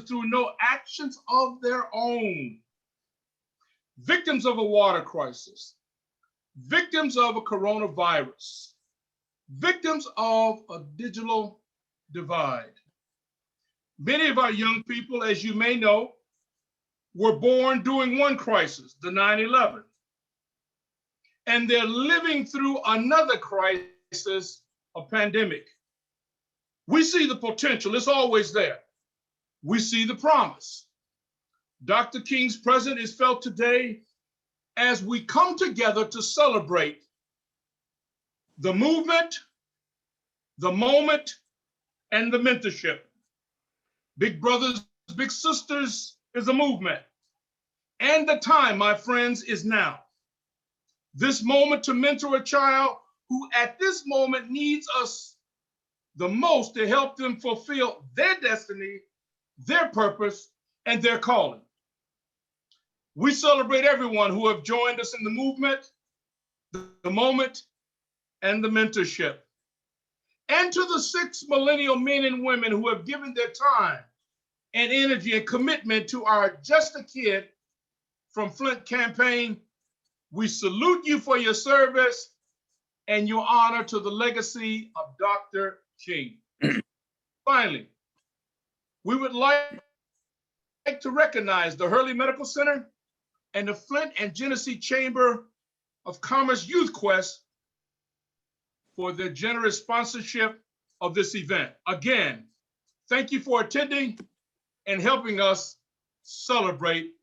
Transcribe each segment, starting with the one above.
through no actions of their own, victims of a water crisis, victims of a coronavirus, victims of a digital divide. Many of our young people, as you may know, were born during one crisis, the 9/11, and they're living through another crisis, a pandemic. We see the potential, it's always there. We see the promise. Dr. King's presence is felt today as we come together to celebrate the movement, the moment, and the mentorship. Big Brothers, Big Sisters is a movement. And the time, my friends, is now. This moment to mentor a child who at this moment needs us the most to help them fulfill their destiny, their purpose, and their calling. We celebrate everyone who have joined us in the movement, the moment, and the mentorship. And to the 6 millennial men and women who have given their time and energy and commitment to our Just a Kid from Flint campaign, we salute you for your service and your honor to the legacy of Dr. King. Finally, we would like to recognize the Hurley Medical Center and the Flint and Genesee Chamber of Commerce Youth Quest for their generous sponsorship of this event. Again, thank you for attending and helping us celebrate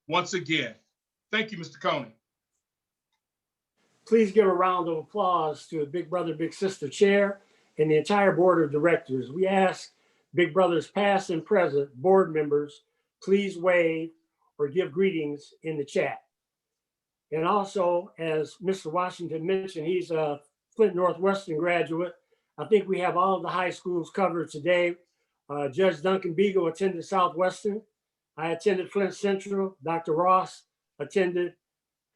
once again. Thank you, Mr. Coney. Please give a round of applause to the Big Brother, Big Sister Chair and the entire board of directors. We ask Big Brothers past and present board members, please wave or give greetings in the chat. And also, as Mr. Washington mentioned, he's a Flint Northwestern graduate. I think we have all of the high schools covered today. Judge Duncan Beagle attended Southwestern. I attended Flint Central. Dr. Ross attended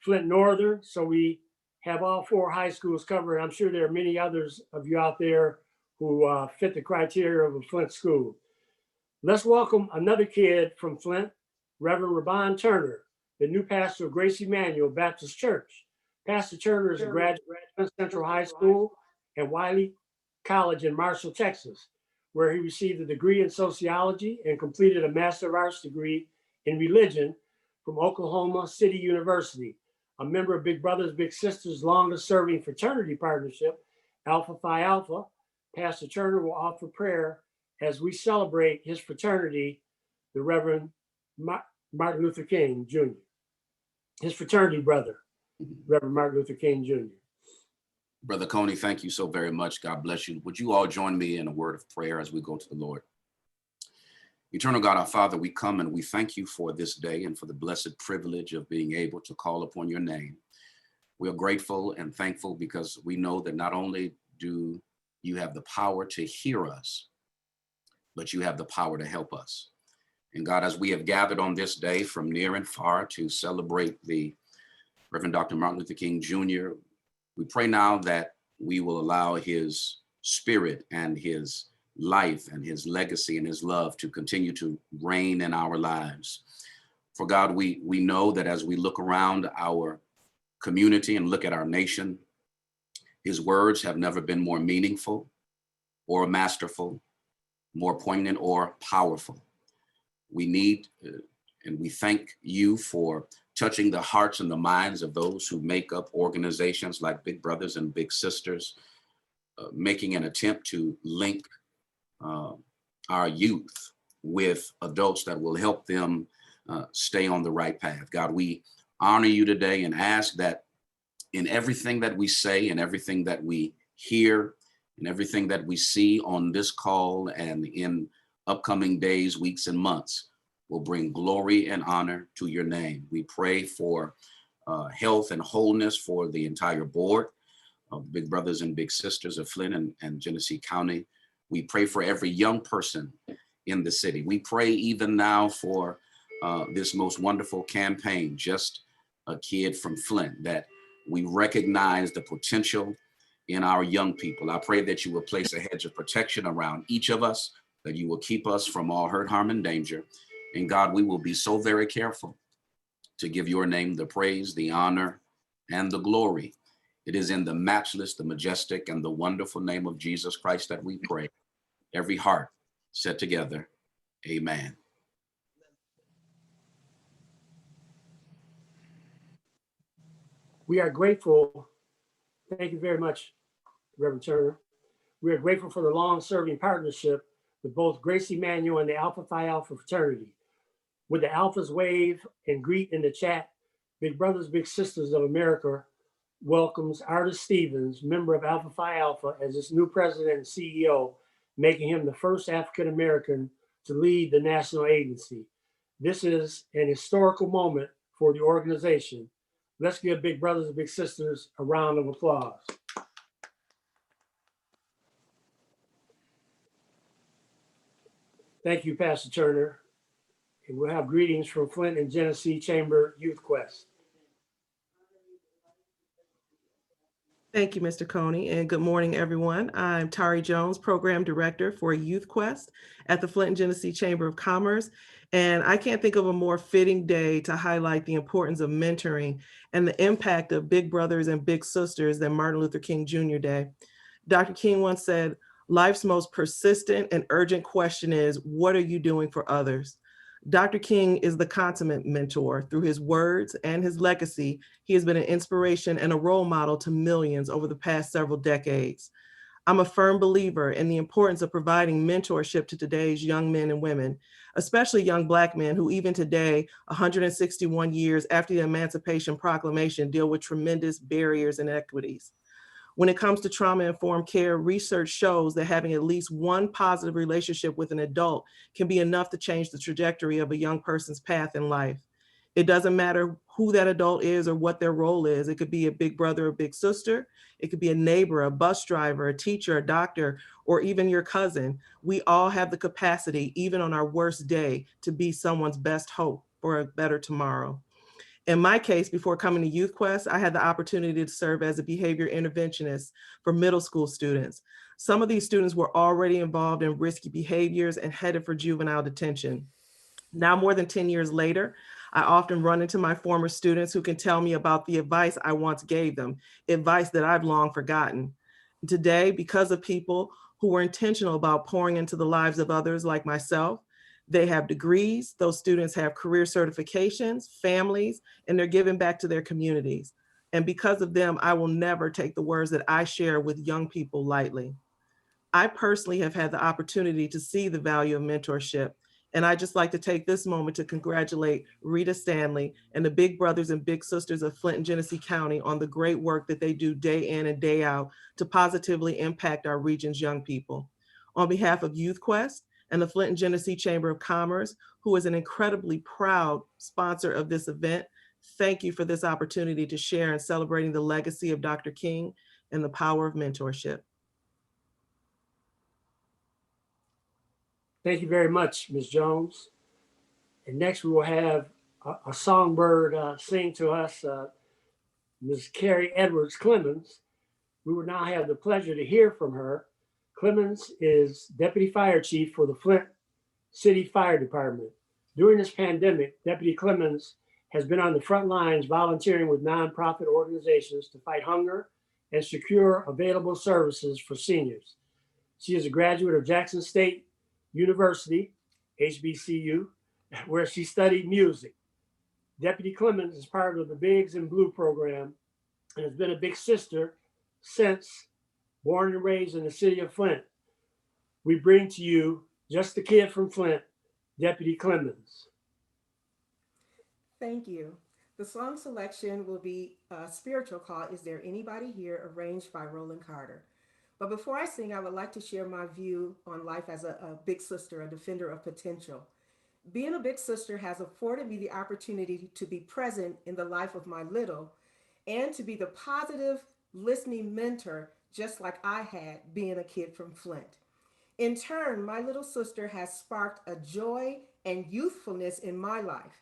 Flint Northern. So we have all 4 high schools covered. I'm sure there are many others of you out there who fit the criteria of a Flint school. Let's welcome another kid from Flint, Reverend Rabon Turner, the new pastor of Grace Emmanuel Baptist Church. Pastor Turner is a graduate of Flint Central High School and Wiley College in Marshall, Texas, where he received a degree in sociology and completed a Master of Arts degree in religion from Oklahoma City University. A member of Big Brothers Big Sisters' longest serving fraternity partnership, Alpha Phi Alpha, Pastor Turner will offer prayer as we celebrate his fraternity, the Reverend Martin Luther King Jr., his fraternity brother, Reverend Martin Luther King Jr. Brother Coney, thank you so very much. God bless you. Would you all join me in a word of prayer as we go to the Lord? Eternal God, our Father, we come and we thank you for this day and for the blessed privilege of being able to call upon your name. We are grateful and thankful because we know that not only do you have the power to hear us, but you have the power to help us. And God, as we have gathered on this day from near and far to celebrate the Reverend Dr. Martin Luther King Jr., we pray now that we will allow his spirit and his life and his legacy and his love to continue to reign in our lives. For God, we know that as we look around our community and look at our nation, his words have never been more meaningful or masterful, more poignant or powerful. We need and we thank you for touching the hearts and the minds of those who make up organizations like Big Brothers and Big Sisters, making an attempt to link our youth with adults that will help them stay on the right path. God, we honor you today and ask that in everything that we say and everything that we hear and everything that we see on this call and in upcoming days, weeks, and months will bring glory and honor to your name. We pray for health and wholeness for the entire board of Big Brothers and Big Sisters of Flint and Genesee County. We pray for every young person in the city. We pray even now for this most wonderful campaign, Just a Kid from Flint, that we recognize the potential in our young people. I pray that you will place a hedge of protection around each of us, that you will keep us from all hurt, harm, and danger. And God, we will be so very careful to give your name the praise, the honor, and the glory. It is in the matchless, the majestic, and the wonderful name of Jesus Christ that we pray. Every heart said together, amen. We are grateful. Thank you very much, Reverend Turner. We are grateful for the long-serving partnership with both Gracie Emanuel and the Alpha Phi Alpha fraternity. With the Alphas wave and greet in the chat, Big Brothers Big Sisters of America welcomes Artis Stevens, member of Alpha Phi Alpha, as its new president and CEO, making him the first African American to lead the national agency. This is an historical moment for the organization. Let's give Big Brothers and Big Sisters a round of applause. Thank you, Pastor Turner. And we'll have greetings from Flint and Genesee Chamber Youth Quest. Thank you, Mr. Coney, and good morning, everyone. I'm Tari Jones, Program Director for Youth Quest at the Flint and Genesee Chamber of Commerce. And I can't think of a more fitting day to highlight the importance of mentoring and the impact of big brothers and big sisters than Martin Luther King Jr. Day. Dr. King once said, "Life's most persistent and urgent question is, what are you doing for others?" Dr. King is the consummate mentor. Through his words and his legacy, he has been an inspiration and a role model to millions over the past several decades. I'm a firm believer in the importance of providing mentorship to today's young men and women, especially young Black men who even today, 161 years after the Emancipation Proclamation, deal with tremendous barriers and inequities. When it comes to trauma-informed care, research shows that having at least one positive relationship with an adult can be enough to change the trajectory of a young person's path in life. It doesn't matter who that adult is or what their role is. It could be a big brother or big sister. It could be a neighbor, a bus driver, a teacher, a doctor, or even your cousin. We all have the capacity, even on our worst day, to be someone's best hope for a better tomorrow. In my case, before coming to Youth Quest, I had the opportunity to serve as a behavior interventionist for middle school students. Some of these students were already involved in risky behaviors and headed for juvenile detention. Now, more than 10 years later, I often run into my former students who can tell me about the advice I once gave them, advice that I've long forgotten. Today, because of people who were intentional about pouring into the lives of others like myself, they have degrees, those students have career certifications, families, and they're giving back to their communities. And because of them, I will never take the words that I share with young people lightly. I personally have had the opportunity to see the value of mentorship. And I just like to take this moment to congratulate Rita Stanley and the big brothers and big sisters of Flint and Genesee County on the great work that they do day in and day out to positively impact our region's young people. On behalf of Youth Quest and the Flint and Genesee Chamber of Commerce, who is an incredibly proud sponsor of this event, thank you for this opportunity to share in celebrating the legacy of Dr. King and the power of mentorship. Thank you very much, Ms. Jones. And next we will have a songbird sing to us, Ms. Carrie Edwards Clemens. We will now have the pleasure to hear from her. Clemens is Deputy Fire Chief for the Flint City Fire Department. During this pandemic, Deputy Clemens has been on the front lines volunteering with nonprofit organizations to fight hunger and secure available services for seniors. She is a graduate of Jackson State University, HBCU, where she studied music. Deputy Clemens is part of the Bigs in Blue program and has been a big sister since, born and raised in the city of Flint. We bring to you Just a Kid from Flint, Deputy Clemens. Thank you. The song selection will be Spiritual Call, Is There Anybody Here, arranged by Roland Carter. But before I sing, I would like to share my view on life as a big sister, a defender of potential. Being a big sister has afforded me the opportunity to be present in the life of my little and to be the positive listening mentor, just like I had being a kid from Flint. In turn, my little sister has sparked a joy and youthfulness in my life.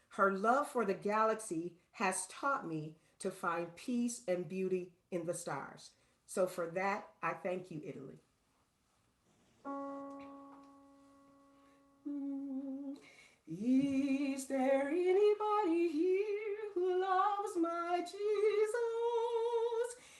Her love for the galaxy has taught me to find peace and beauty in the stars. So for that, I thank you, Italy. Is there anybody here who loves my Jesus?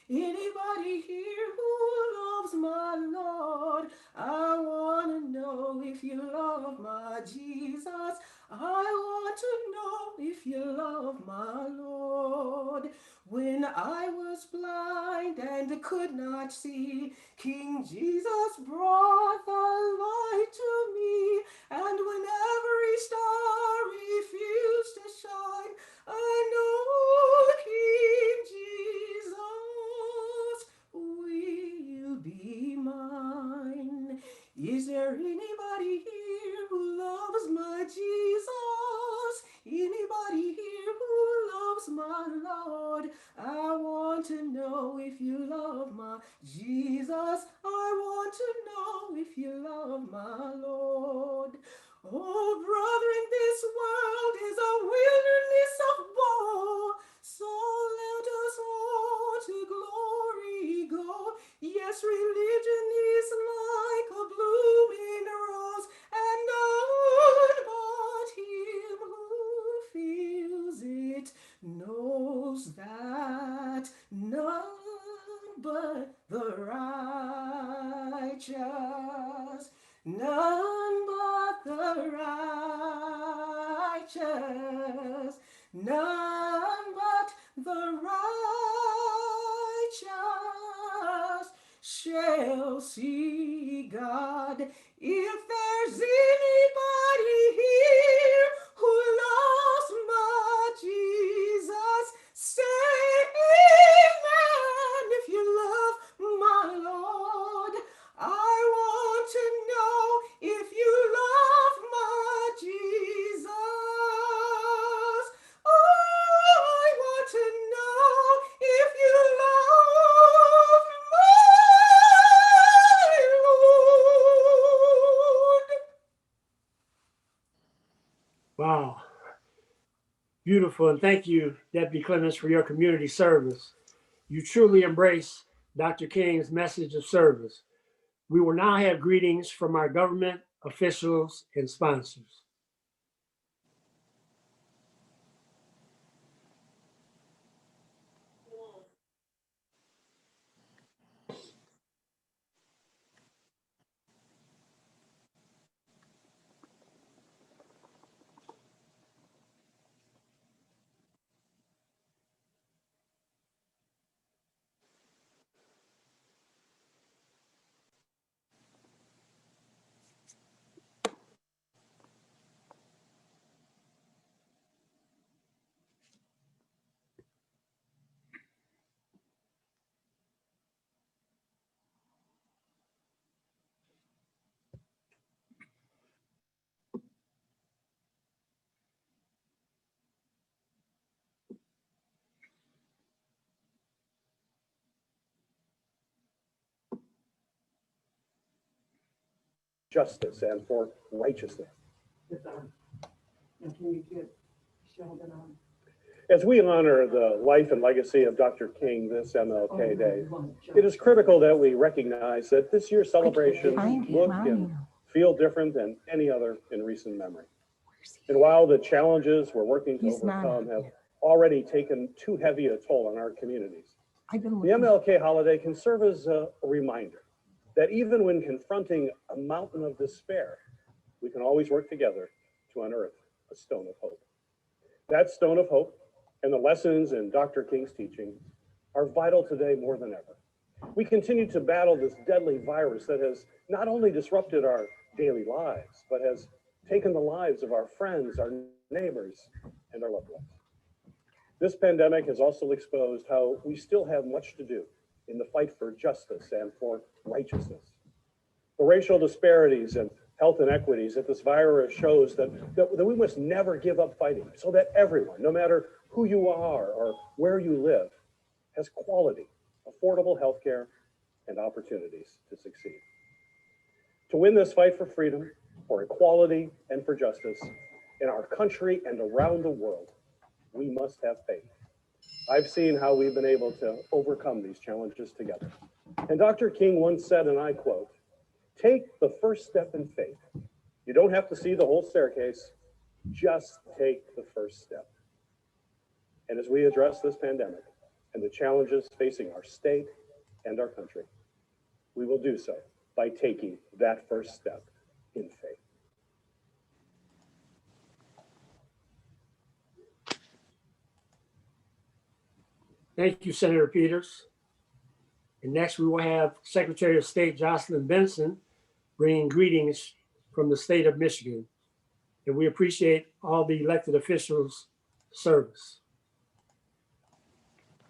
Anybody here who loves my Lord? I want to know if you love my Jesus. I want to know if you love my Lord. When I was blind and could not see, King Jesus brought the light to me. And when every star refused to shine, I know, King Jesus, will be mine. Is there anybody here who loves my Jesus? Anybody here who loves my Lord? I want to know if you love my Jesus. I want to know if you love my Lord. Oh, brethren, this world is a wilderness of woe. So let us all to glory go. Yes, religion is like a blooming rose, and none but him who feels it knows that none but the righteous, none but the righteous, none but the righteous shall see God. If there's anybody here who loves my Jesus, say amen. If you love my Lord, I want to know if you love my Jesus. I want to know if you love my Lord. Wow. Beautiful. And thank you, Deputy Clemens, for your community service. You truly embrace Dr. King's message of service. We will now have greetings from our government officials and sponsors. Justice and for righteousness. As we honor the life and legacy of Dr. King this MLK Day, it is critical that we recognize that this year's celebration look and feel different than any other in recent memory. And while the challenges we're working to overcome have already taken too heavy a toll on our communities, the MLK holiday can serve as a reminder that even when confronting a mountain of despair, we can always work together to unearth a stone of hope. That stone of hope and the lessons in Dr. King's teaching are vital today more than ever. We continue to battle this deadly virus that has not only disrupted our daily lives, but has taken the lives of our friends, our neighbors, and our loved ones. This pandemic has also exposed how we still have much to do in the fight for justice and for righteousness. The racial disparities and health inequities that this virus shows that we must never give up fighting so that everyone, no matter who you are or where you live, has quality, affordable health care and opportunities to succeed. To win this fight for freedom, for equality, and for justice in our country and around the world, we must have faith. I've seen how we've been able to overcome these challenges together. And Dr. King once said, and I quote, "Take the first step in faith. You don't have to see the whole staircase, Just take the first step. And as we address this pandemic and the challenges facing our state and our country, we will do so by taking that first step in faith. Thank you, Senator Peters. And next we will have Secretary of State Jocelyn Benson bringing greetings from the state of Michigan. And we appreciate all the elected officials' service.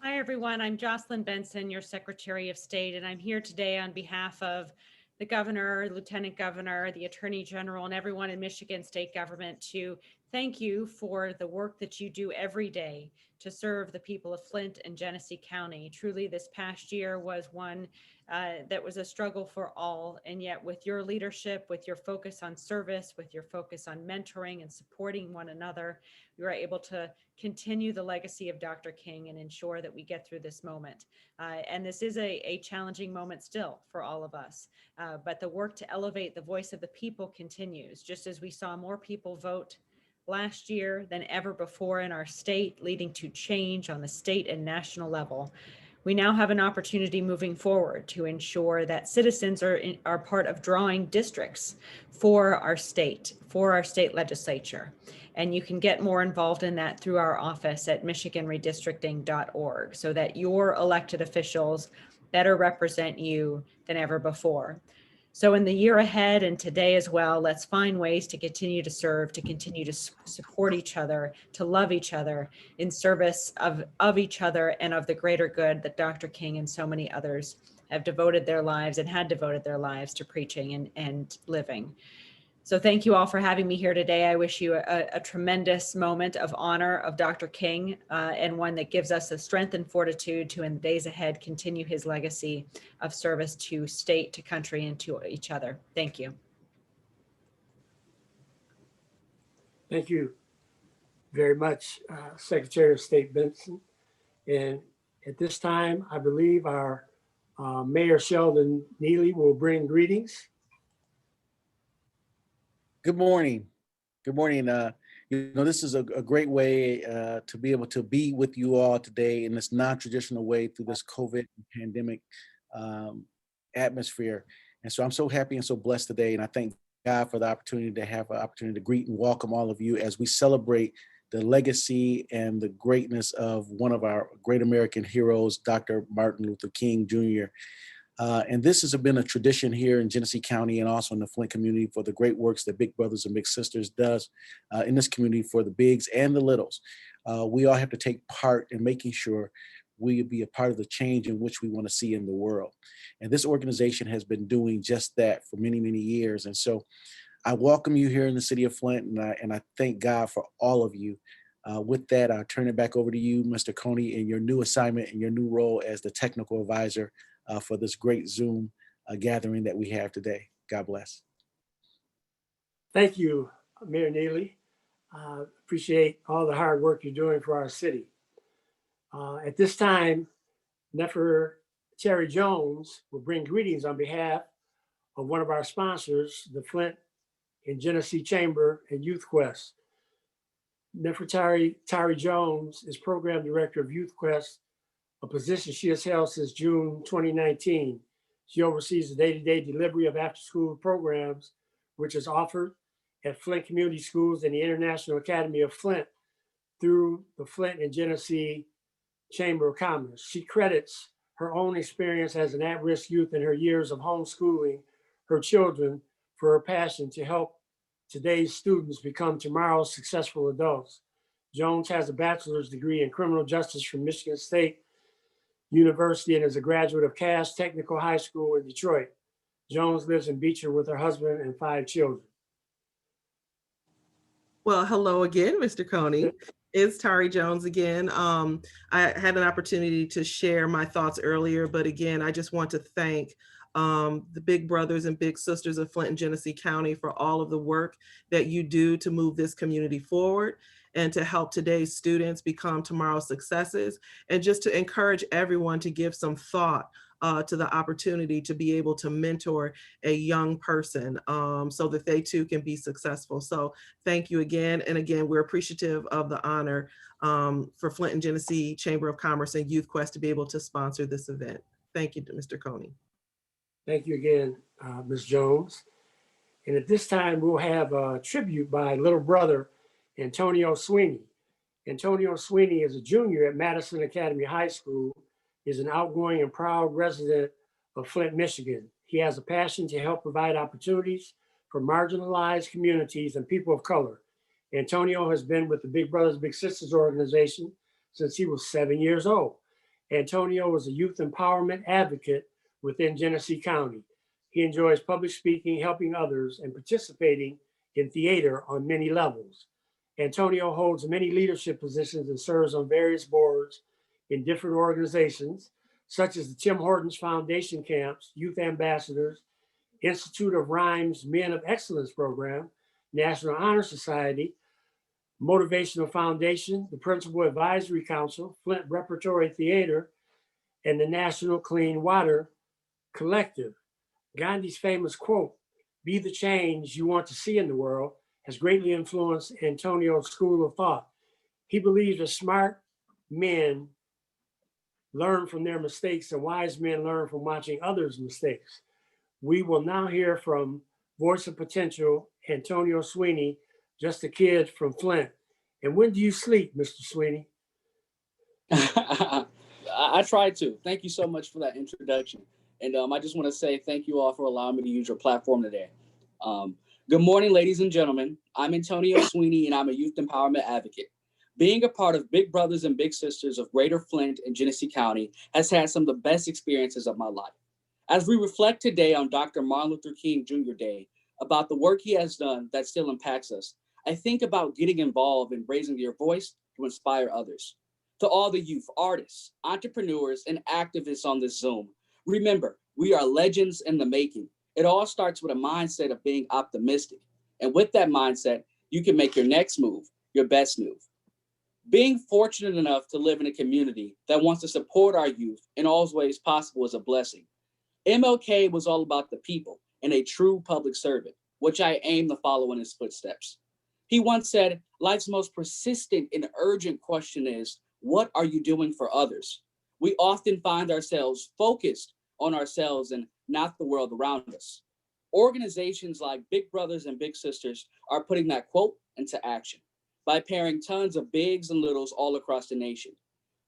Hi, everyone. I'm Jocelyn Benson, your Secretary of State, and I'm here today on behalf of the Governor, Lieutenant Governor, the Attorney General, and everyone in Michigan State Government to thank you for the work that you do every day to serve the people of Flint and Genesee County. Truly, this past year was one that was a struggle for all, and yet with your leadership, with your focus on service, with your focus on mentoring and supporting one another, we were able to continue the legacy of Dr. King and ensure that we get through this moment. And this is a challenging moment still for all of us, but the work to elevate the voice of the people continues, just as we saw more people vote last year than ever before in our state, leading to change on the state and national level. We now have an opportunity moving forward to ensure that citizens are part of drawing districts for our state legislature. And you can get more involved in that through our office at michiganredistricting.org so that your elected officials better represent you than ever before. So in the year ahead and today as well, let's find ways to continue to serve, to continue to support each other, to love each other in service of each other and of the greater good that Dr. King and so many others have devoted their lives and had devoted their lives to preaching and living. So thank you all for having me here today. I wish you a tremendous moment of honor of Dr. King and one that gives us the strength and fortitude to, in the days ahead, continue his legacy of service to state, to country, and to each other. Thank you. Thank you very much, Secretary of State Benson. And at this time, I believe our Mayor Sheldon Neely will bring greetings. Good morning. Good morning. This is a great way to be able to be with you all today in this non-traditional way through this COVID pandemic atmosphere. And so I'm so happy and so blessed today. And I thank God for the opportunity to have an opportunity to greet and welcome all of you as we celebrate the legacy and the greatness of one of our great American heroes, Dr. Martin Luther King, Jr. And this has been a tradition here in Genesee County and also in the Flint community for the great works that Big Brothers and Big Sisters does in this community for the bigs and the littles. We all have to take part in making sure we be a part of the change in which we want to see in the world. And this organization has been doing just that for many, many years. And so I welcome you here in the city of Flint, and I thank God for all of you. With that, I'll turn it back over to you, Mr. Coney, in your new assignment and your new role as the technical advisor for this great Zoom gathering that we have today. God bless. Thank you, Mayor Neely. Appreciate all the hard work you're doing for our city. At this time, Nefertari Jones will bring greetings on behalf of one of our sponsors, the Flint and Genesee Chamber and Youth Quest. Nefertari Jones is Program Director of Youth Quest, a position she has held since June 2019. She oversees the day-to-day delivery of after-school programs, which is offered at Flint Community Schools and the International Academy of Flint through the Flint and Genesee Chamber of Commerce. She credits her own experience as an at-risk youth in her years of homeschooling her children for her passion to help today's students become tomorrow's successful adults. Jones has a bachelor's degree in criminal justice from Michigan State University and is a graduate of Cass Technical High School in Detroit. Jones lives in Beecher with her husband and 5 children. Well, hello again, Mr. Coney. It's Tari Jones again. I had an opportunity to share my thoughts earlier, but again, I just want to thank the big brothers and big sisters of Flint and Genesee County for all of the work that you do to move this community forward and to help today's students become tomorrow's successes, and just to encourage everyone to give some thought to the opportunity to be able to mentor a young person so that they too can be successful. So thank you again. And again, we're appreciative of the honor for Flint and Genesee Chamber of Commerce and Youth Quest to be able to sponsor this event. Thank you, Mr. Coney. Thank you again, Ms. Jones. And at this time, we'll have a tribute by little brother, Antonio Sweeney. Antonio Sweeney is a junior at Madison Academy High School, is an outgoing and proud resident of Flint, Michigan. He has a passion to help provide opportunities for marginalized communities and people of color. Antonio has been with the Big Brothers Big Sisters organization since he was 7 years old. Antonio is a youth empowerment advocate within Genesee County. He enjoys public speaking, helping others, and participating in theater on many levels. Antonio holds many leadership positions and serves on various boards in different organizations, such as the Tim Hortons Foundation Camps, Youth Ambassadors, Institute of Rhymes Men of Excellence Program, National Honor Society, Motivational Foundation, the Principal Advisory Council, Flint Repertory Theater, and the National Clean Water Collective. Gandhi's famous quote, "Be the change you want to see in the world," has greatly influenced Antonio's school of thought. He believes that smart men learn from their mistakes and wise men learn from watching others' mistakes. We will now hear from Voice of Potential, Antonio Sweeney, just a kid from Flint. And when do you sleep, Mr. Sweeney? I tried to. Thank you so much for that introduction. And I just want to say thank you all for allowing me to use your platform today. Good morning, ladies and gentlemen. I'm Antonio Sweeney, and I'm a youth empowerment advocate. Being a part of Big Brothers and Big Sisters of Greater Flint and Genesee County has had some of the best experiences of my life. As we reflect today on Dr. Martin Luther King Jr. Day, about the work he has done that still impacts us, I think about getting involved in raising your voice to inspire others. To all the youth, artists, entrepreneurs, and activists on this Zoom, remember, we are legends in the making. It all starts with a mindset of being optimistic. And with that mindset, you can make your next move your best move. Being fortunate enough to live in a community that wants to support our youth in all ways possible is a blessing. MLK was all about the people and a true public servant, which I aim to follow in his footsteps. He once said, life's most persistent and urgent question is, what are you doing for others? We often find ourselves focused on ourselves and not the world around us. Organizations like Big Brothers and Big Sisters are putting that quote into action by pairing tons of bigs and littles all across the nation.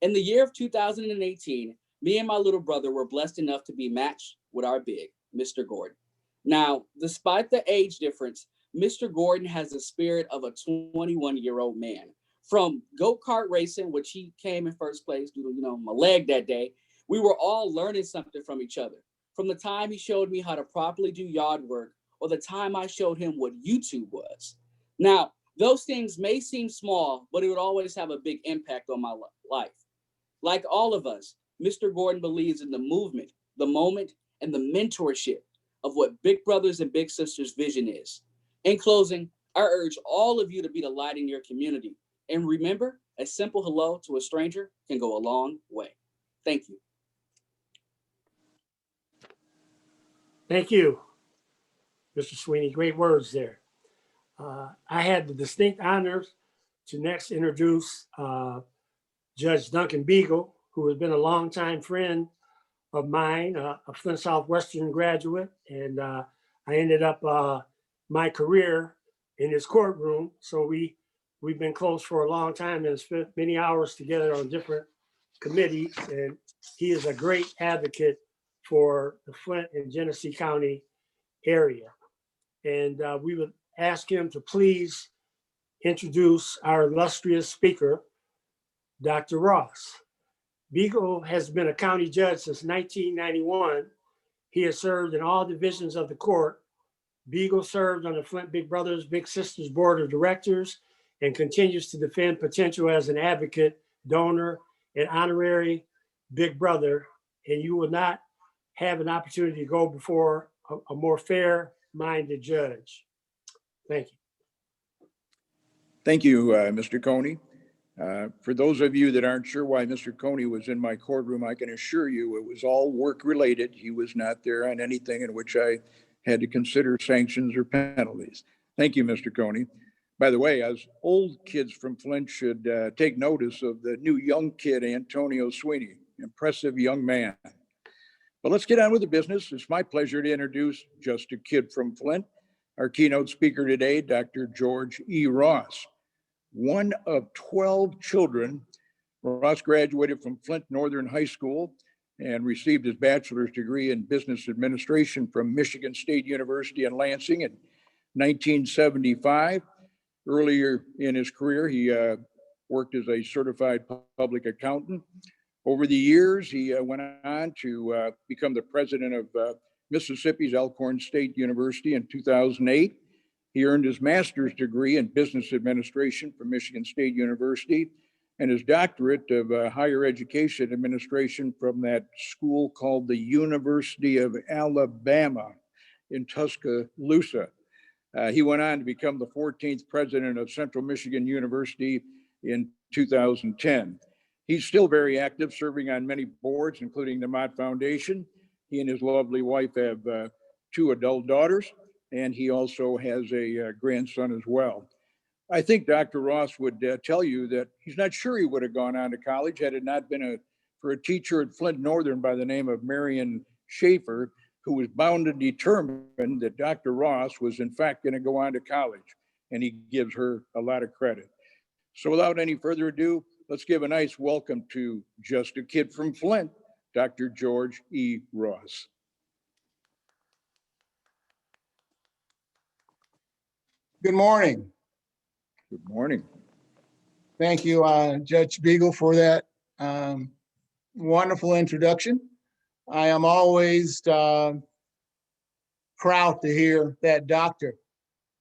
In the year of 2018, me and my little brother were blessed enough to be matched with our big, Mr. Gordon. Now, despite the age difference, Mr. Gordon has the spirit of a 21-year-old man. From go-kart racing, which he came in first place due to, my leg that day, we were all learning something from each other. From the time he showed me how to properly do yard work, or the time I showed him what YouTube was. Now, those things may seem small, but it would always have a big impact on my life. Like all of us, Mr. Gordon believes in the movement, the moment, and the mentorship of what Big Brothers and Big Sisters vision is. In closing, I urge all of you to be the light in your community. And remember, a simple hello to a stranger can go a long way. Thank you. Thank you, Mr. Sweeney. Great words there. I had the distinct honors to next introduce Judge Duncan Beagle, who has been a longtime friend of mine, a Flint Southwestern graduate, and I ended up my career in his courtroom. So we've been close for a long time and spent many hours together on different committees. And he is a great advocate for the Flint and Genesee County area. And we would ask him to please introduce our illustrious speaker, Dr. Ross. Beagle has been a county judge since 1991. He has served in all divisions of the court. Beagle served on the Flint Big Brothers Big Sisters Board of Directors and continues to defend potential as an advocate, donor, and honorary Big Brother. And you will not have an opportunity to go before a more fair-minded judge. Thank you. Thank you, Mr. Coney. For those of you that aren't sure why Mr. Coney was in my courtroom, I can assure you it was all work related. He was not there on anything in which I had to consider sanctions or penalties. Thank you, Mr. Coney. By the way, as old kids from Flint should take notice of the new young kid, Antonio Sweeney, impressive young man. But let's get on with the business. It's my pleasure to introduce Just a Kid from Flint, our keynote speaker today, Dr. George E. Ross. One of 12 children, Ross graduated from Flint Northern High School and received his bachelor's degree in business administration from Michigan State University in Lansing in 1975. Earlier in his career, he worked as a certified public accountant. Over the years, he went on to become the president of Mississippi's Elkhorn State University in 2008. He earned his master's degree in business administration from Michigan State University and his doctorate of higher education administration from that school called the University of Alabama in Tuscaloosa. He went on to become the 14th president of Central Michigan University in 2010. He's still very active, serving on many boards, including the Mott Foundation. He and his lovely wife have 2 adult daughters, and he also has a grandson as well. I think Dr. Ross would tell you that he's not sure he would have gone on to college had it not been for a teacher at Flint Northern by the name of Marion Schaefer, who was bound and determined that Dr. Ross was in fact going to go on to college, and he gives her a lot of credit. So without any further ado, let's give a nice welcome to Just a Kid from Flint, Dr. George E. Ross. Good morning. Good morning. Thank you, Judge Beagle, for that wonderful introduction. I am always proud to hear that doctor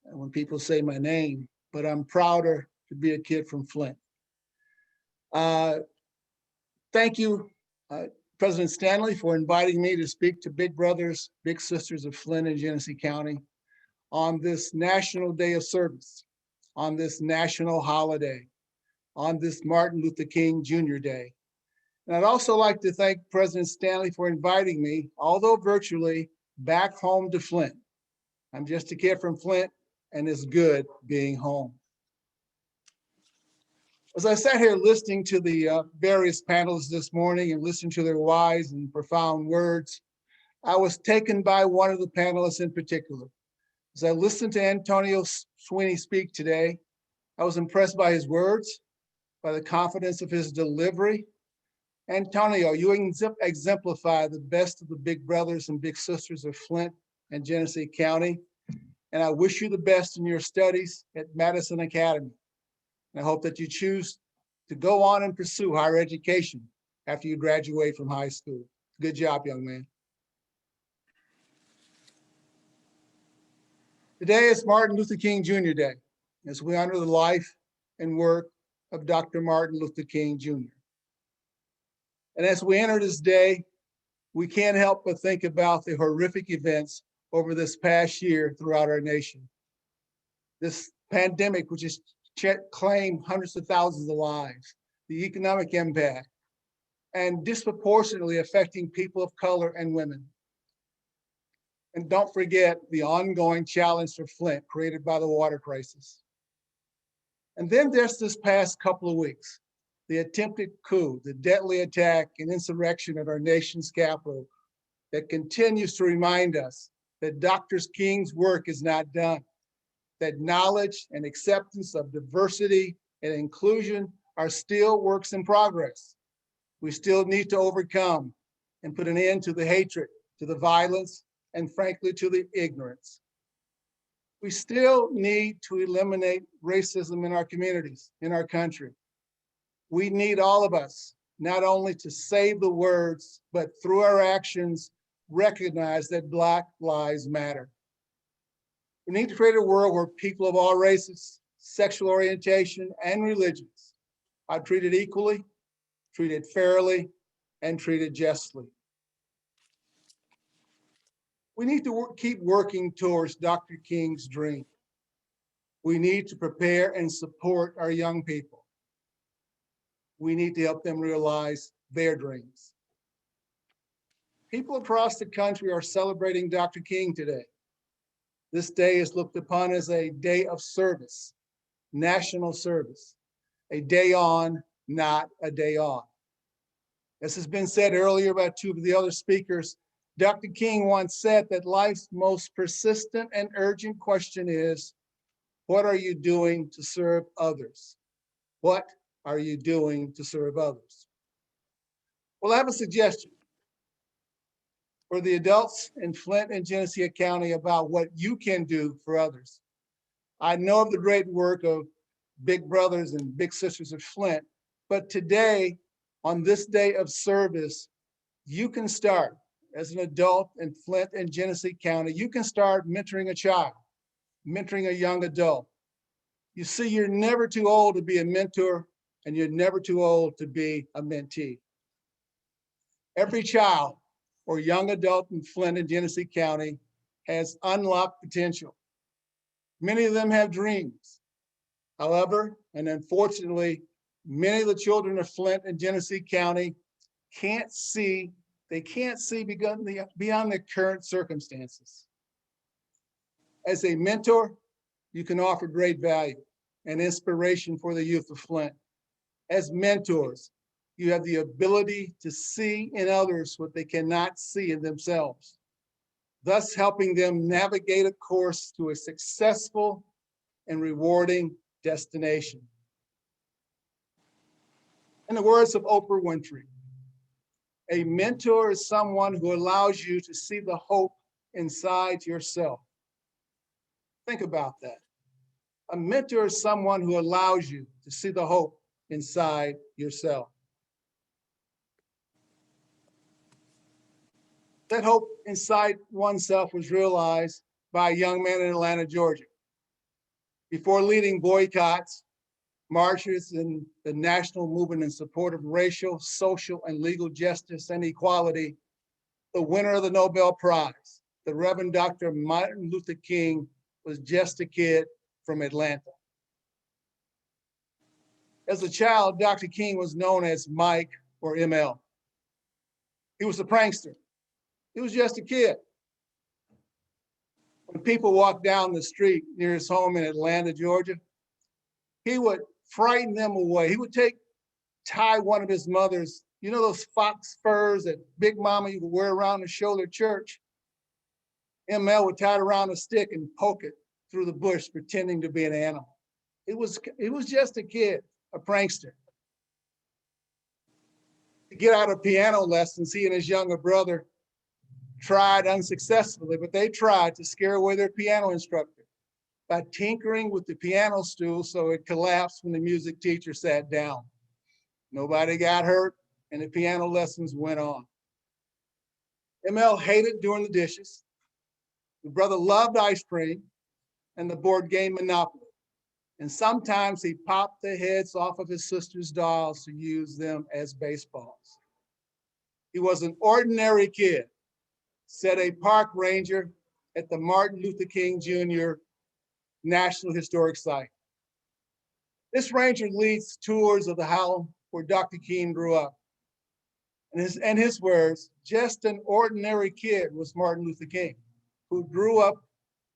when people say my name, but I'm prouder to be a kid from Flint. Thank you, President Stanley, for inviting me to speak to Big Brothers, Big Sisters of Flint and Genesee County on this National Day of Service, on this national holiday, on this Martin Luther King Jr. Day. And I'd also like to thank President Stanley for inviting me, although virtually, back home to Flint. I'm just a kid from Flint, and it's good being home. As I sat here listening to the various panels this morning and listening to their wise and profound words, I was taken by one of the panelists in particular. As I listened to Antonio Sweeney speak today, I was impressed by his words, by the confidence of his delivery. Antonio, you exemplify the best of the big brothers and big sisters of Flint and Genesee County. And I wish you the best in your studies at Madison Academy. And I hope that you choose to go on and pursue higher education after you graduate from high school. Good job, young man. Today is Martin Luther King Jr. Day, as we honor the life and work of Dr. Martin Luther King Jr. And as we enter this day, we can't help but think about the horrific events over this past year throughout our nation. This pandemic, which has claimed hundreds of thousands of lives, the economic impact, and disproportionately affecting people of color and women. And don't forget the ongoing challenge for Flint created by the water crisis. And then there's this past couple of weeks, the attempted coup, the deadly attack and insurrection at our nation's capital that continues to remind us that Dr. King's work is not done, that knowledge and acceptance of diversity and inclusion are still works in progress. We still need to overcome and put an end to the hatred, to the violence, and frankly, to the ignorance. We still need to eliminate racism in our communities, in our country. We need all of us, not only to say the words, but through our actions, recognize that Black lives matter. We need to create a world where people of all races, sexual orientation, and religions are treated equally, treated fairly, and treated justly. We need to keep working towards Dr. King's dream. We need to prepare and support our young people. we need to help them realize their dreams. People across the country are celebrating Dr. King today. This day is looked upon as a day of service, national service, a day on, not a day off. As has been said earlier by two of the other speakers, Dr. King once said that life's most persistent and urgent question is, what are you doing to serve others? What are you doing to serve others? Well, I have a suggestion for the adults in Flint and Genesee County about what you can do for others. I know of the great work of Big Brothers and Big Sisters of Flint, but today, on this day of service, you can start as an adult in Flint and Genesee County. You can start mentoring a child, mentoring a young adult. You see, you're never too old to be a mentor, and you're never too old to be a mentee. Every child or young adult in Flint and Genesee County has unlocked potential. Many of them have dreams. However, and unfortunately, many of the children of Flint and Genesee County can't see beyond their current circumstances. As a mentor, you can offer great value and inspiration for the youth of Flint. As mentors, you have the ability to see in others what they cannot see in themselves, thus helping them navigate a course to a successful and rewarding destination. In the words of Oprah Winfrey, a mentor is someone who allows you to see the hope inside yourself. Think about that. A mentor is someone who allows you to see the hope inside yourself. That hope inside oneself was realized by a young man in Atlanta, Georgia. Before leading boycotts, marches, and the national movement in support of racial, social, and legal justice and equality, the winner of the Nobel Prize, the Reverend Dr. Martin Luther King, was just a kid from Atlanta. As a child, Dr. King was known as Mike or ML. He was a prankster. He was just a kid. When people walked down the street near his home in Atlanta, Georgia, he would frighten them away. He would tie one of his mother's, you know, those fox furs that Big Mama you would wear around the shoulder at church? ML would tie it around a stick and poke it through the bush, pretending to be an animal. It was just a kid, a prankster. To get out of piano lessons, he and his younger brother tried unsuccessfully, but they tried to scare away their piano instructor by tinkering with the piano stool so it collapsed when the music teacher sat down. Nobody got hurt, and the piano lessons went on. ML hated doing the dishes. The brother loved ice cream and the board game Monopoly. And sometimes he popped the heads off of his sister's dolls to use them as baseballs. He was an ordinary kid, said a park ranger at the Martin Luther King Jr. National Historic Site. This ranger leads tours of the home where Dr. King grew up. And his words, just an ordinary kid was Martin Luther King, who grew up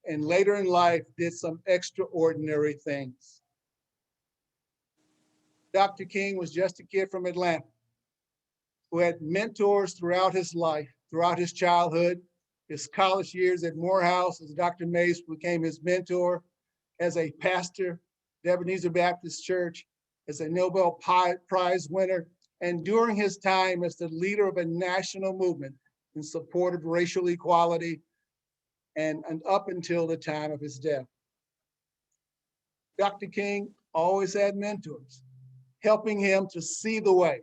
and later in life did some extraordinary things. Dr. King was just a kid from Atlanta who had mentors throughout his life, throughout his childhood, his college years at Morehouse, as Dr. Mace became his mentor, as a pastor, at Ebenezer Baptist Church, as a Nobel Prize winner, and during his time as the leader of a national movement in support of racial equality, and up until the time of his death. Dr. King always had mentors, helping him to see the way,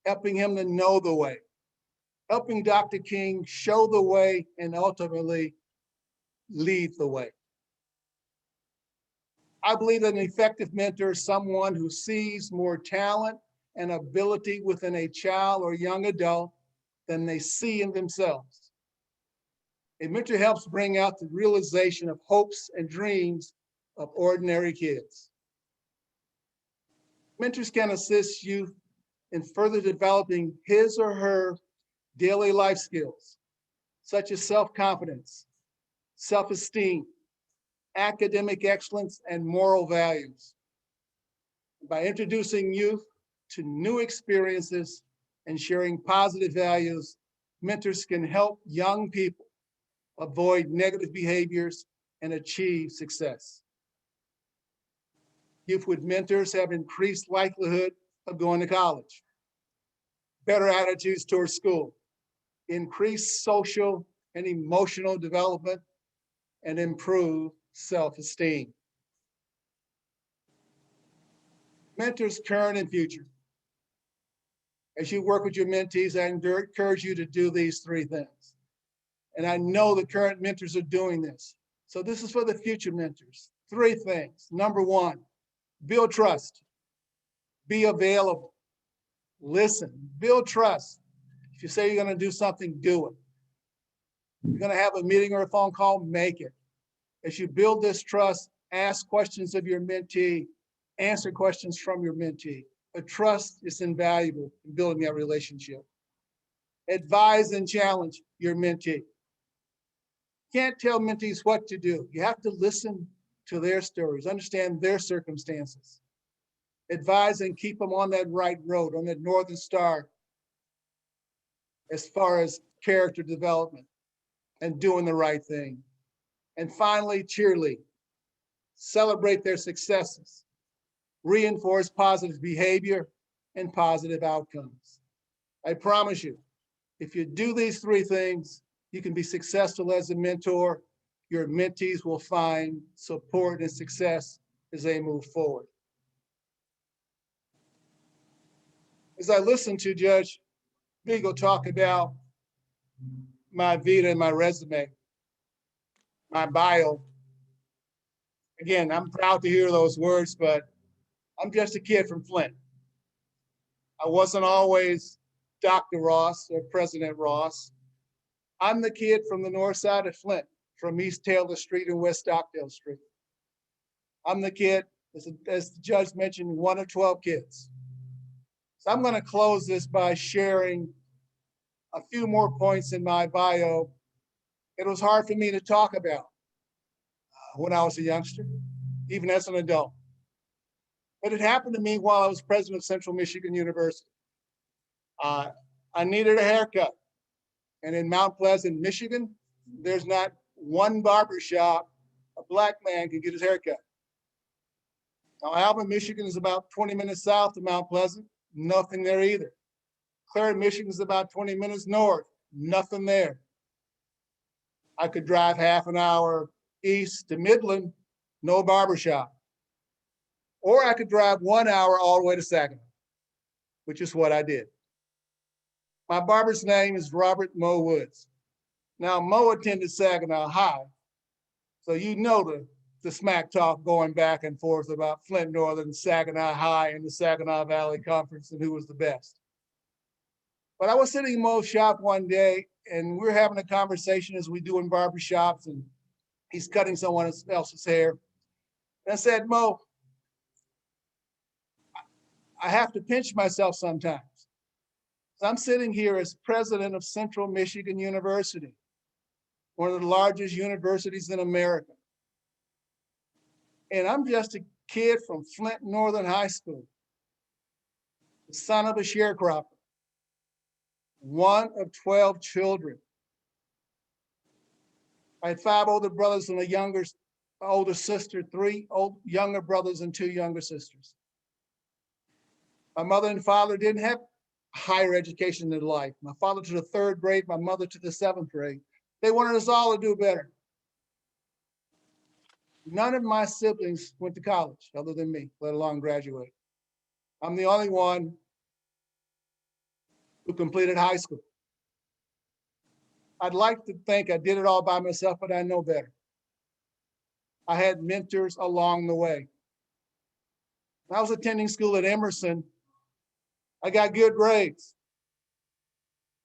helping him to know the way, helping Dr. King show the way and ultimately lead the way. I believe that an effective mentor is someone who sees more talent and ability within a child or young adult than they see in themselves. A mentor helps bring out the realization of hopes and dreams of ordinary kids. Mentors can assist youth in further developing his or her daily life skills, such as self-confidence, self-esteem, academic excellence, and moral values. By introducing youth to new experiences and sharing positive values, mentors can help young people avoid negative behaviors and achieve success. Youth with mentors have increased likelihood of going to college, better attitudes towards school, increased social and emotional development, and improved self-esteem. Mentors current and future. As you work with your mentees, I encourage you to do these three things. And I know the current mentors are doing this. So this is for the future mentors. Three things. Number one, build trust. Be available. Listen, build trust. If you say you're going to do something, do it. You're going to have a meeting or a phone call, make it. As you build this trust, ask questions of your mentee, answer questions from your mentee. But trust is invaluable in building that relationship. Advise and challenge your mentee. Can't tell mentees what to do. You have to listen to their stories, understand their circumstances. Advise and keep them on that right road, on that northern star, as far as character development and doing the right thing. And finally, cheerlead. Celebrate their successes. Reinforce positive behavior and positive outcomes. I promise you, if you do these three things, you can be successful as a mentor. Your mentees will find support and success as they move forward. As I listen to Judge Beagle talk about my vita and my resume, my bio, again, I'm proud to hear those words, but I'm just a kid from Flint. I wasn't always Dr. Ross or President Ross. I'm the kid from the north side of Flint, from East Taylor Street and West Stockdale Street. I'm the kid, as the judge mentioned, one of 12 kids. So I'm going to close this by sharing a few more points in my bio. It was hard for me to talk about when I was a youngster, even as an adult. But it happened to me while I was president of Central Michigan University. I needed a haircut. And in Mount Pleasant, Michigan, there's not one barber shop a black man can get his haircut. Now, Alvin, Michigan is about 20 minutes south of Mount Pleasant, nothing there either. Clare, Michigan is about 20 minutes north, nothing there. I could drive half an hour east to Midland, no barber shop. Or I could drive 1 hour all the way to Saginaw, which is what I did. My barber's name is Robert Mo Woods. Now, Mo attended Saginaw High, so you know the smack talk going back and forth about Flint Northern, Saginaw High, and the Saginaw Valley Conference and who was the best. But I was sitting in Mo's shop one day, and we were having a conversation as we do in barbershops, and he's cutting someone else's hair. And I said, Mo, I have to pinch myself sometimes. I'm sitting here as president of Central Michigan University, one of the largest universities in America. And I'm just a kid from Flint Northern High School, the son of a sharecropper, one of 12 children. I had 5 older brothers and a older sister, 3 younger brothers and 2 younger sisters. My mother and father didn't have higher education in life. My father to the 3rd grade, my mother to the 7th grade. They wanted us all to do better. None of my siblings went to college other than me, let alone graduate. I'm the only one who completed high school. I'd like to think I did it all by myself, but I know better. I had mentors along the way. When I was attending school at Emerson, I got good grades.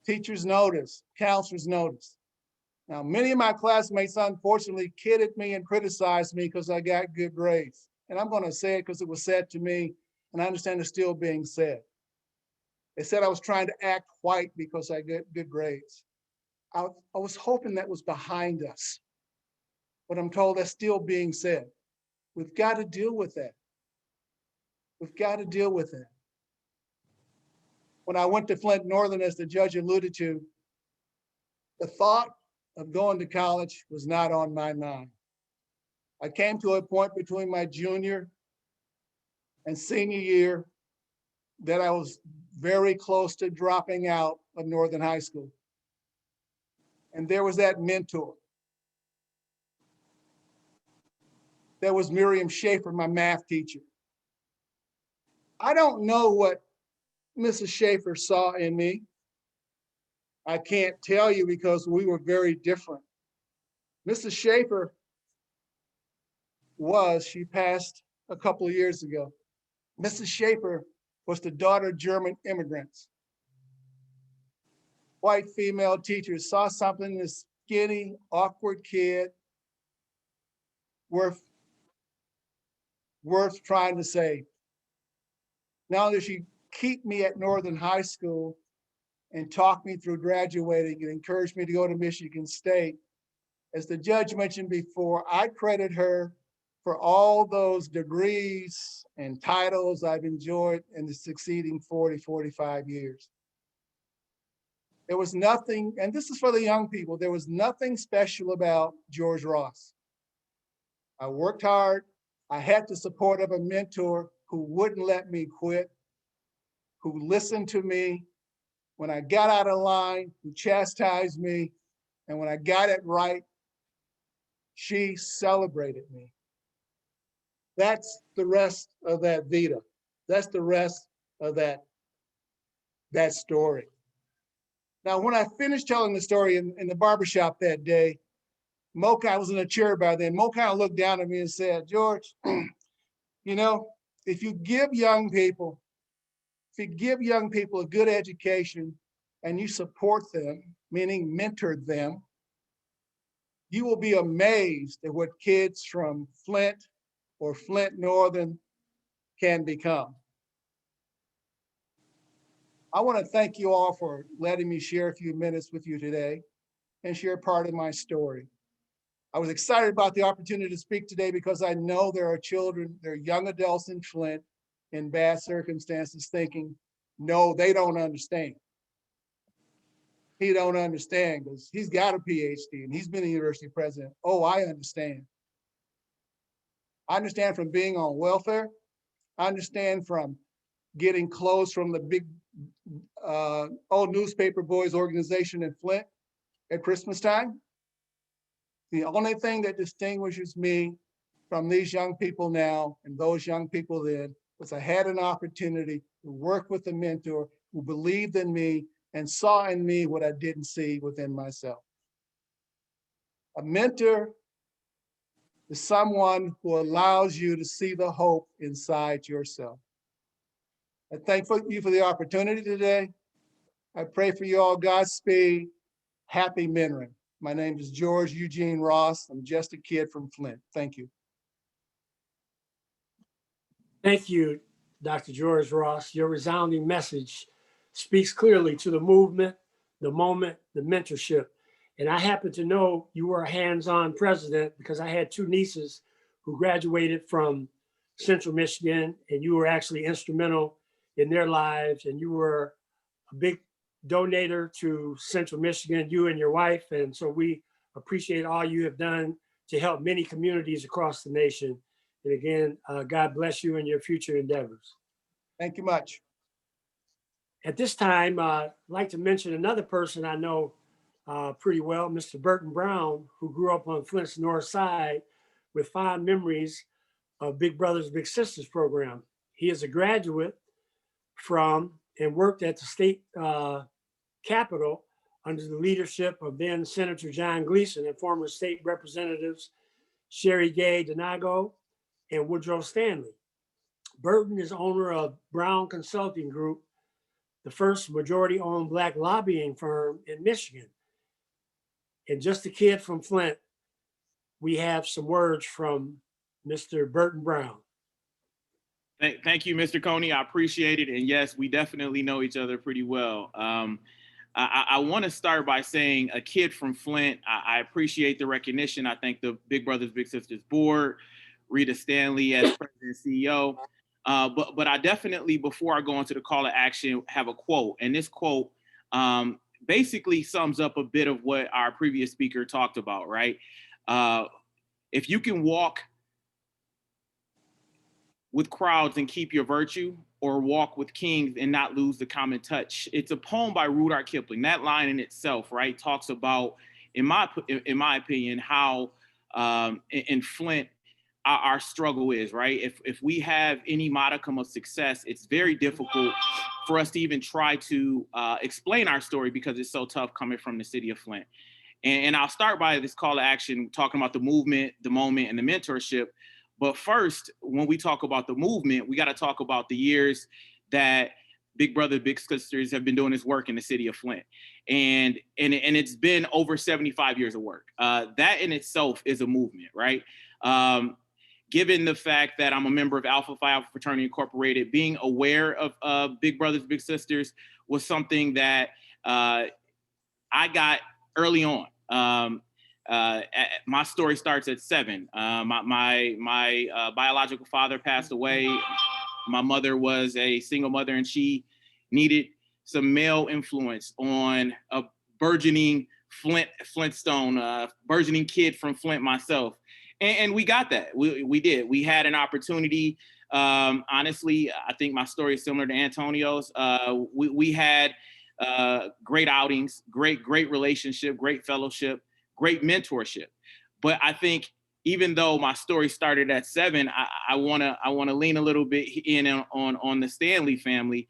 Teachers noticed, counselors noticed. Now, many of my classmates unfortunately kidded me and criticized me because I got good grades. And I'm going to say it because it was said to me, and I understand it's still being said. They said I was trying to act white because I get good grades. I was hoping that was behind us, but I'm told that's still being said. We've got to deal with that. We've got to deal with it. When I went to Flint Northern, as the judge alluded to, the thought of going to college was not on my mind. I came to a point between my junior and senior year that I was very close to dropping out of Northern High School. And there was that mentor. There was Miriam Schaefer, my math teacher. I don't know what Mrs. Schaefer saw in me. I can't tell you because we were very different. Mrs. Schaefer she passed a couple of years ago. Mrs. Schaefer was the daughter of German immigrants. White female teachers saw something in this skinny, awkward kid worth trying to save. Not only did she keep me at Northern High School and talk me through graduating and encouraged me to go to Michigan State, as the judge mentioned before, I credit her for all those degrees and titles I've enjoyed in the succeeding 40, 45 years. There was nothing, and this is for the young people, there was nothing special about George Ross. I worked hard. I had the support of a mentor who wouldn't let me quit, who listened to me when I got out of line, who chastised me, and when I got it right, she celebrated me. That's the rest of that Vita. That's the rest of that story. Now, when I finished telling the story in the barbershop that day, Mo, I was in a chair by then. Mo kind of looked down at me and said, George, you know, if you give young people a good education and you support them, meaning mentor them, you will be amazed at what kids from Flint or Flint Northern can become. I want to thank you all for letting me share a few minutes with you today and share part of my story. I was excited about the opportunity to speak today because I know there are children, there are young adults in Flint in bad circumstances thinking, no, they don't understand. He don't understand because he's got a PhD and he's been a university president. Oh, I understand. I understand from being on welfare. I understand from getting clothes from the big old newspaper boys organization in Flint at Christmas time. The only thing that distinguishes me from these young people now and those young people then was I had an opportunity to work with a mentor who believed in me and saw in me what I didn't see within myself. A mentor is someone who allows you to see the hope inside yourself. I thank you for the opportunity today. I pray for you all Godspeed. Happy mentoring. My name is George Eugene Ross. I'm just a kid from Flint. Thank you. Thank you, Dr. George Ross. Your resounding message speaks clearly to the movement, the moment, the mentorship. And I happen to know you were a hands-on president because I had two nieces who graduated from Central Michigan, and you were actually instrumental in their lives, and you were a big donator to Central Michigan, you and your wife. And so we appreciate all you have done to help many communities across the nation. And again, God bless you in your future endeavors. Thank you much. At this time, I'd like to mention another person I know pretty well, Mr. Burton Brown, who grew up on Flint's North Side with fond memories of Big Brothers Big Sisters program. He is a graduate from and worked at the state Capitol under the leadership of then Senator John Gleason and former state representatives Sherry Gay Donago and Woodrow Stanley. Burton is owner of Brown Consulting Group, the first majority-owned Black lobbying firm in Michigan. And just a kid from Flint, we have some words from Mr. Burton Brown. Thank you, Mr. Coney. I appreciate it. And yes, we definitely know each other pretty well. I want to start by saying, a kid from Flint, I appreciate the recognition. I thank the Big Brothers Big Sisters board, Rita Stanley as president and CEO. But I definitely, before I go into the call to action, have a quote. And this quote basically sums up a bit of what our previous speaker talked about, right? If you can walk with crowds and keep your virtue, or walk with kings and not lose the common touch. It's a poem by Rudyard Kipling. That line in itself, right, talks about, in my opinion, how in Flint our struggle is, right? If we have any modicum of success, it's very difficult for us to even try to explain our story, because it's so tough coming from the city of Flint. And I'll start by this call to action, talking about the movement, the moment, and the mentorship. But first, when we talk about the movement, we got to talk about the years that Big Brother, Big Sisters have been doing this work in the city of Flint. And it's been over 75 years of work. That in itself is a movement, right? Given the fact that I'm a member of Alpha Phi Alpha Fraternity Incorporated, being aware of Big Brothers, Big Sisters was something that I got early on. My story starts at 7. My biological father passed away. My mother was a single mother, and she needed some male influence on a burgeoning Flintstone, burgeoning kid from Flint myself. And we got that. We did. We had an opportunity. Honestly, I think my story is similar to Antonio's. We had great outings, great relationship, great fellowship, great mentorship. But I think even though my story started at 7, I wanna lean a little bit in on the Stanley family,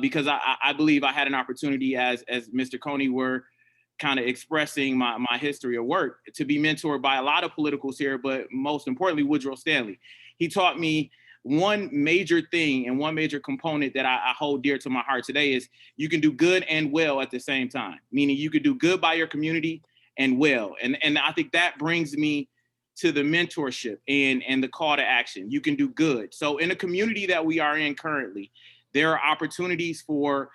because I believe I had an opportunity, as Mr. Coney were kind of expressing my history of work, to be mentored by a lot of politicals here, but most importantly, Woodrow Stanley. He taught me one major thing, and one major component that I hold dear to my heart today, is you can do good and well at the same time, meaning you could do good by your community and well. And I think that brings me to the mentorship and the call to action. You can do good. So in the community that we are in currently, there are opportunities for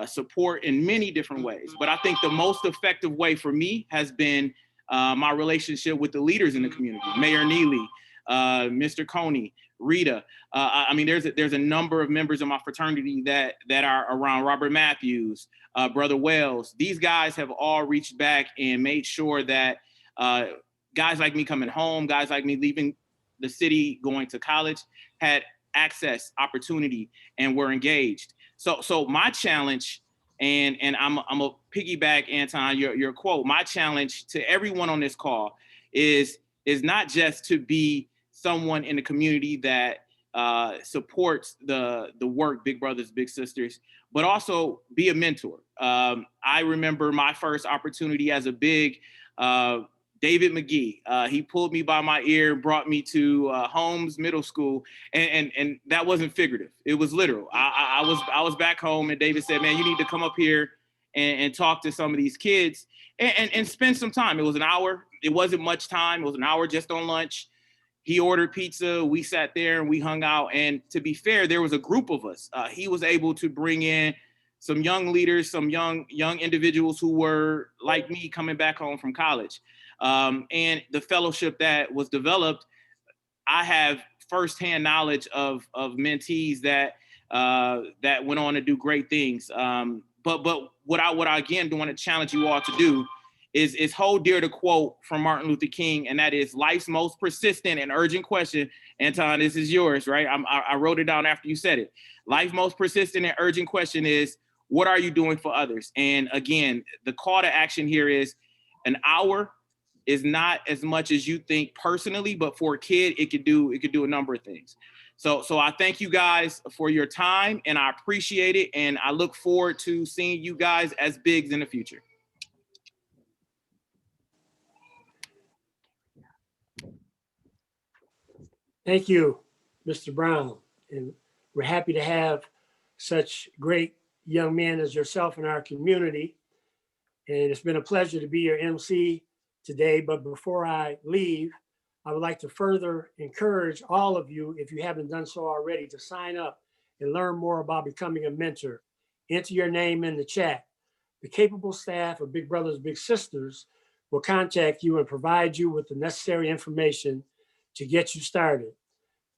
support in many different ways. But I think the most effective way for me has been my relationship with the leaders in the community, Mayor Neely, Mr. Coney, Rita. I mean, there's a number of members of my fraternity that are around, Robert Matthews, Brother Wells. These guys have all reached back and made sure that guys like me coming home, guys like me leaving the city, going to college, had access, opportunity, and were engaged. So my challenge, and I'm a piggyback, Anton, your quote. My challenge to everyone on this call is not just to be someone in the community that supports the work Big Brothers Big Sisters, but also be a mentor. I remember my first opportunity as a big David McGee. He pulled me by my ear, brought me to Holmes Middle School, and that wasn't figurative. It was literal. I was back home, and David said, "Man, you need to come up here and talk to some of these kids and spend some time." It was an hour. It wasn't much time. It was an hour just on lunch. He ordered pizza. We sat there and we hung out. And to be fair, there was a group of us. He was able to bring in some young leaders, some young individuals who were like me, coming back home from college. And the fellowship that was developed, I have firsthand knowledge of mentees that went on to do great things. But what I again want to challenge you all to do is hold dear the quote from Martin Luther King, and that is, life's most persistent and urgent question. Anton, this is yours, right? I wrote it down after you said it. Life's most persistent and urgent question is, what are you doing for others? And again, the call to action here is, an hour is not as much as you think personally, but for a kid, it could do a number of things. So I thank you guys for your time, and I appreciate it. And I look forward to seeing you guys as bigs in the future. Thank you, Mr. Brown. And we're happy to have such great young men as yourself in our community. And it's been a pleasure to be your MC today. But before I leave, I would like to further encourage all of you, if you haven't done so already, to sign up and learn more about becoming a mentor. Enter your name in the chat. The capable staff of Big Brothers Big Sisters will contact you and provide you with the necessary information to get you started.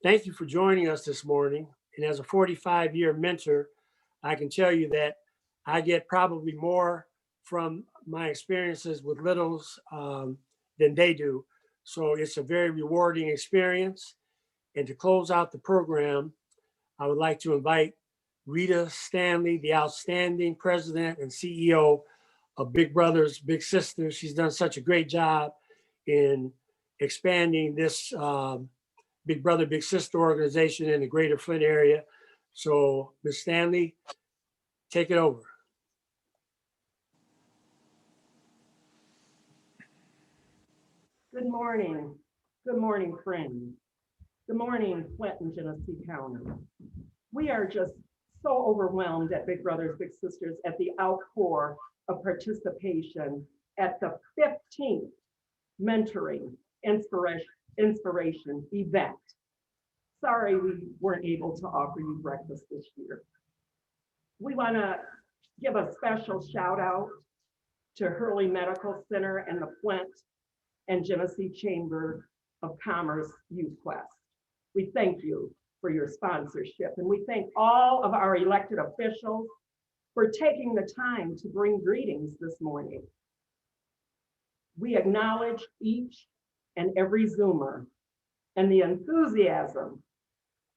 Thank you for joining us this morning. And as a 45-year mentor, I can tell you that I get probably more from my experiences with littles than they do. So it's a very rewarding experience. And to close out the program, I would like to invite Rita Stanley, the outstanding president and CEO of Big Brothers Big Sisters. She's done such a great job in expanding this Big Brother Big Sister organization in the greater Flint area. So Ms. Stanley, take it over. Good morning. Good morning, friends. Good morning, Flint and Genesee County. We are just so overwhelmed at Big Brothers Big Sisters at the outpour of participation at the 15th Mentoring Inspiration event. Sorry we weren't able to offer you breakfast this year. We want to give a special shout out to Hurley Medical Center and the Flint and Genesee Chamber of Commerce Youth Quest. We thank you for your sponsorship, and we thank all of our elected officials for taking the time to bring greetings this morning. We acknowledge each and every Zoomer and the enthusiasm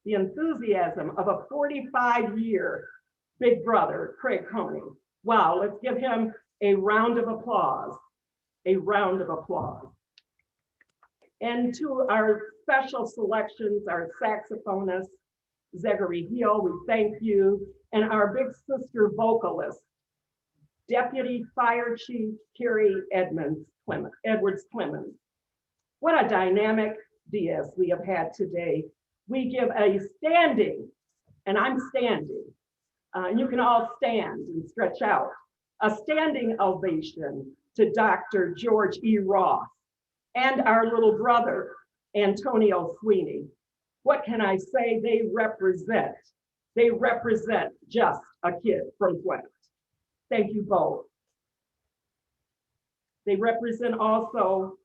of a 45-year big brother, Craig Coney. Wow, let's give him a round of applause, a round of applause. And to our special selections, our saxophonist, Zachary Hill, we thank you. And our big sister vocalist, Deputy Fire Chief Carrie Edwards Clemens. What a dynamic DS we have had today. We give a standing, and I'm standing, you can all stand and stretch out, a standing ovation to Dr. George E. Ross and our little brother, Antonio Sweeney. What can I say? They represent just a kid from Flint. Thank you both. They represent also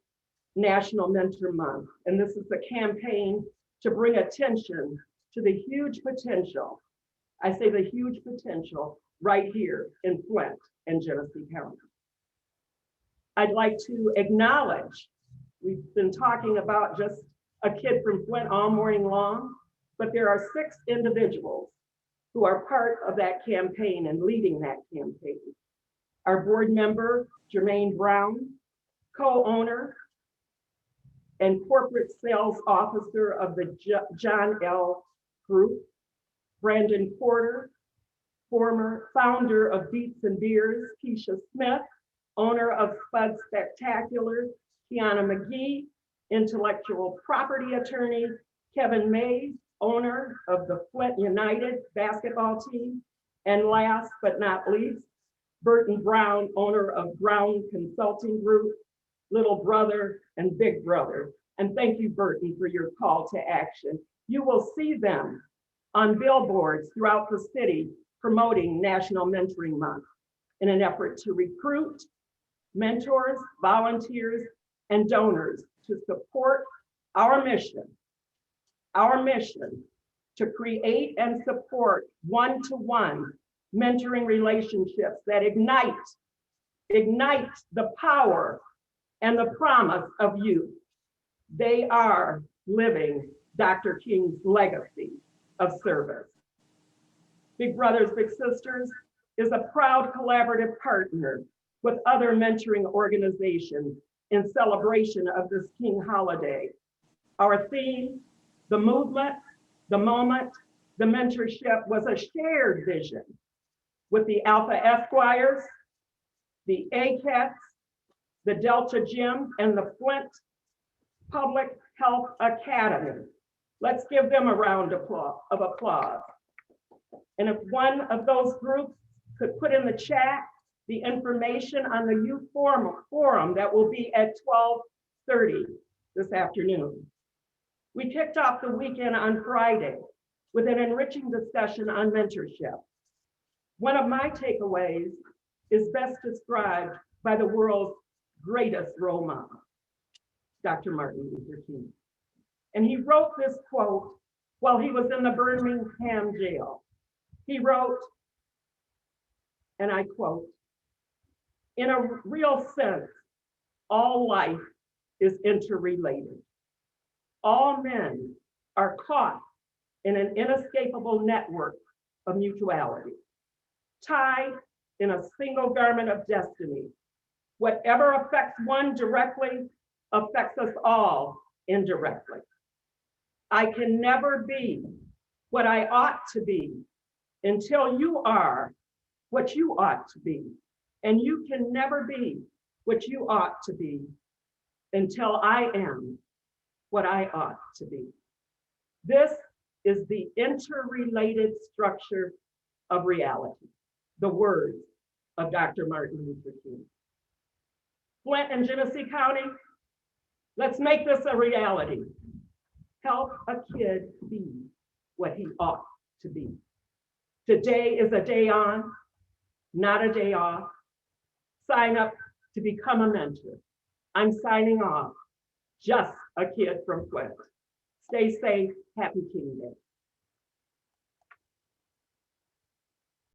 National Mentor Month, and this is a campaign to bring attention to the huge potential, I say the huge potential right here in Flint and Genesee County. I'd like to acknowledge, we've been talking about just a kid from Flint all morning long, but there are 6 individuals who are part of that campaign and leading that campaign. Our board member, Jermaine Brown, co-owner and corporate sales officer of the John L. Group, Brandon Porter, former founder of Beats and Beers, Keisha Smith, owner of Spud Spectacular, Kiana McGee, intellectual property attorney, Kevin Mays, owner of the Flint United basketball team, and last but not least, Burton Brown, owner of Brown Consulting Group, little brother and big brother. And thank you, Burton, for your call to action. You will see them on billboards throughout the city promoting National Mentoring Month in an effort to recruit mentors, volunteers, and donors to support our mission to create and support one-to-one mentoring relationships that ignite the power and the promise of youth. They are living Dr. King's legacy of service. Big Brothers Big Sisters is a proud collaborative partner with other mentoring organizations in celebration of this King holiday. Our theme, the movement, the moment, the mentorship was a shared vision with the Alpha Esquires, the ACATs, the Delta Gym, and the Flint Public Health Academy. Let's give them a round of applause. And if one of those groups could put in the chat the information on the youth forum that will be at 12:30. this afternoon. We kicked off the weekend on Friday with an enriching discussion on mentorship. One of my takeaways is best described by the world's greatest role model, Dr. Martin Luther King. And he wrote this quote while he was in the Birmingham jail. He wrote, and I quote, "In a real sense, all life is interrelated. All men are caught in an inescapable network of mutuality, tied in a single garment of destiny. Whatever affects one directly affects us all indirectly. I can never be what I ought to be until you are what you ought to be. And you can never be what you ought to be until I am what I ought to be." This is the interrelated structure of reality, the words of Dr. Martin Luther King. Flint and Genesee County, let's make this a reality. Help a kid be what he ought to be. Today is a day on, not a day off. Sign up to become a mentor. I'm signing off, just a kid from Flint. Stay safe, happy King Day.